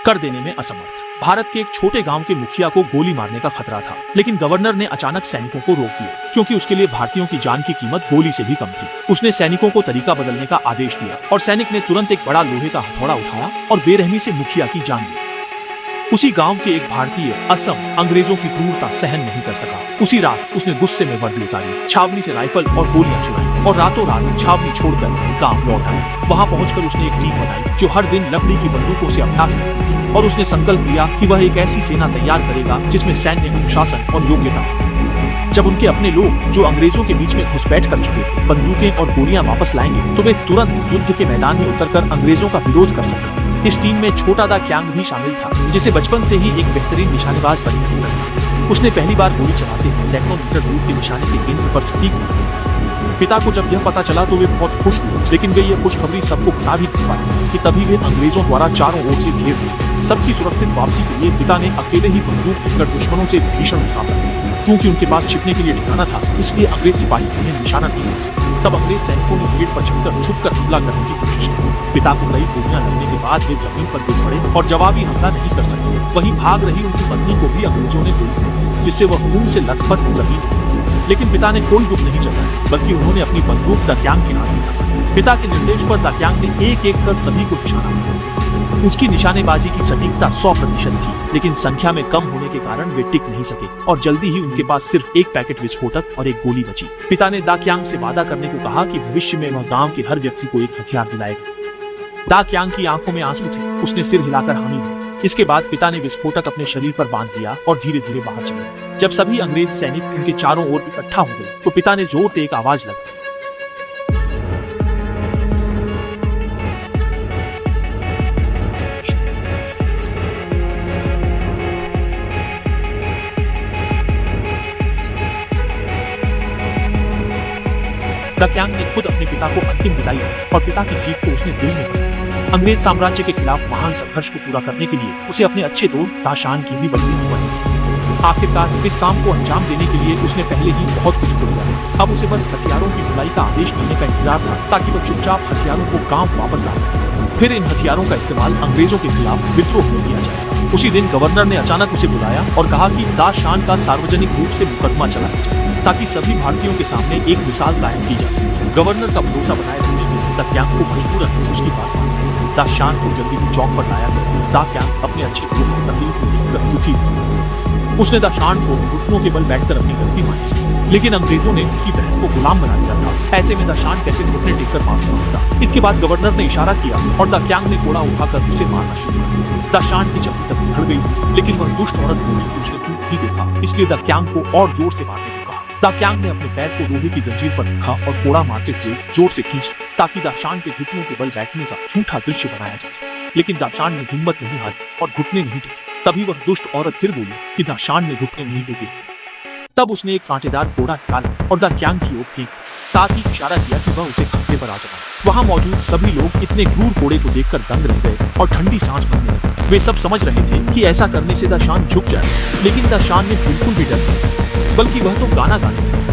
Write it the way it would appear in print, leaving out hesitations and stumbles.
कर देने में असमर्थ। भारत के एक छोटे गांव के मुखिया को गोली मारने का खतरा था, लेकिन गवर्नर ने अचानक सैनिकों को रोक दिया, क्योंकि उसके लिए भारतीयों की जान की कीमत गोली से भी कम थी। उसने सैनिकों को तरीका बदलने का आदेश दिया और सैनिक ने तुरंत एक बड़ा लोहे का हथौड़ा उठाया और बेरहमी से मुखिया की जान ली। उसी गांव के एक भारतीय असम अंग्रेजों की क्रूरता सहन नहीं कर सका। उसी रात उसने गुस्से में वर्दी उतारी, छावनी से राइफल और गोलियां चुराई और रातों रात छावनी छोड़कर गांव लौट आया। वहां पहुंचकर उसने एक टीम बनाई जो हर दिन लकड़ी की बंदूकों से अभ्यास करती थी और उसने संकल्प लिया कि वह एक ऐसी सेना तैयार करेगा जिसमें सैन्य अनुशासन और योग्यता। जब उनके अपने लोग जो अंग्रेजों के बीच में घुसपैठ कर चुके थे बंदूकें और गोलियां वापस लाएंगे तो वे तुरंत युद्ध के मैदान में उतरकर अंग्रेजों का विरोध कर सकेंगे। इस टीम में छोटा दा क्यांग भी शामिल था, जिसे बचपन से ही एक बेहतरीन निशानेबाज बनने की था। उसने पहली बार गोली चलाते ही सैकड़ों मीटर दूर के निशाने के केंद्र पर सटीक मारा। पिता को जब यह पता चला तो वे बहुत खुश हुए, लेकिन वे ये खुशखबरी सबको बता भी नहीं पाए कि तभी वे अंग्रेजों द्वारा चारों ओर से घेर लिए। सबकी सुरक्षित वापसी के लिए पिता ने अकेले ही बंदूक लेकर दुश्मनों से भीषण मुकाबला किया। क्योंकि उनके पास छिपने के लिए ठिकाना था, इसलिए अंग्रेज सिपाही उन्हें निशाना नहीं कर सके। तब अंग्रेज सैनिकों ने गेट पर चढ़कर छुपकर हमला करने की कोशिश की। पिता को कई गोलियां लगने के बाद वे जमीन पर गिर पड़े और जवाबी हमला नहीं कर सके। वहीं भाग रही उनकी पत्नी को भी अंग्रेजों ने गोली मारी, जिससे वह खून से लथपथ जमीन पर। लेकिन पिता ने कोई दुख नहीं जताया, बल्कि उन्होंने अपनी बंदूक दा क्यांग के हाथ में रखा। पिता के निर्देश पर दा क्यांग ने एक एक कर सभी को निशाना बनाया। उसकी निशानेबाजी की सटीकता 100% थी, लेकिन संख्या में कम होने के कारण वे टिक नहीं सके और जल्दी ही उनके पास सिर्फ एक पैकेट विस्फोटक और एक गोली बची। पिता ने दा क्यांग से वादा करने को कहा कि भविष्य में वह गांव के हर व्यक्ति को एक हथियार दिलाएगा। दा क्यांग की आंखों में आंसू थे, उसने सिर हिलाकर हामी भरी। इसके बाद पिता ने विस्फोटक अपने शरीर पर बांध दिया और धीरे धीरे बाहर चले। जब सभी अंग्रेज सैनिक उनके चारों ओर इकट्ठा हो गए तो पिता ने जोर से एक आवाज लगाई। दा क्यांग ने खुद अपने पिता को अंतिम विदाई दी और पिता की सीख को उसने दिल में बसा लिया। अंग्रेज साम्राज्य के खिलाफ महान संघर्ष को पूरा करने के लिए उसे अपने अच्छे दोस्त दा शान की भी बदली पड़ी। आखिरकार इस काम को अंजाम देने के लिए उसने पहले ही बहुत कुछ खो दिया। अब उसे बस हथियारों की ढुलाई का आदेश मिलने का इंतजार था, ताकि वह चुपचाप हथियारों को गांव वापस ला सके। फिर इन हथियारों का इस्तेमाल अंग्रेजों के खिलाफ विद्रोह में किया जाएगा। उसी दिन गवर्नर ने अचानक उसे बुलाया और कहा कि दा शान का सार्वजनिक रूप से मुकदमा चलाया जाए, ताकि सभी भारतीयों के सामने एक मिसाल कायम की जा सके। गवर्नर का भरोसा बनाए रखने के लिए दा क्यांग को मजबूरन उसकी बात मानी। दा शान को जल्दी ही चौक पर लाया गया। दा क्यांग अपने अच्छे दोस्त की तकलीफ को देखकर दुखी हुआ। उसने दा शान को घुटनों के बल बैठकर अपनी गलती मानी, लेकिन अंग्रेजों ने उसकी बहन को गुलाम बना दिया था। ऐसे में दा शान कैसे घुटने टेककर माफी मांगता। इसके बाद गवर्नर ने इशारा किया और दा क्यांग ने कोड़ा उठाकर उसे मारना शुरू कर दिया। दा शान की चमड़ी तक भर गई थी, लेकिन वह दुष्ट औरत बोली कि उसने कुछ नहीं देखा, इसलिए दा क्यांग को और जोर से मारने को कहा। दा क्यांग ने अपने पैर को लोहे की जंजीर पर रखा और कोड़ा मारते हुए जोर से खींचा, ताकि दा शान के घुटनों के बल बैठने का झूठा दृश्य बनाया जा सके। लेकिन दा शान ने हिम्मत नहीं हारी और घुटने नहीं टेके। तभी वह दुष्ट औरत फिर बोली कि दा शान ने घुटने नहीं टेके। तब उसने एक कांटेदार कोड़ा निकाला और दा क्यांग की ओर फेंक, साथ ही इशारा किया कि वह उसे खंभे पर आ जाए। वहां मौजूद सभी लोग इतने क्रूर कोड़े को देखकर दंग रह गए और ठंडी सांस भरने लगे। वे सब समझ रहे थे कि ऐसा करने से दा शान झुक जाए, लेकिन दा शान ने बिल्कुल भी डर नहीं, बल्कि वह तो गाना गाने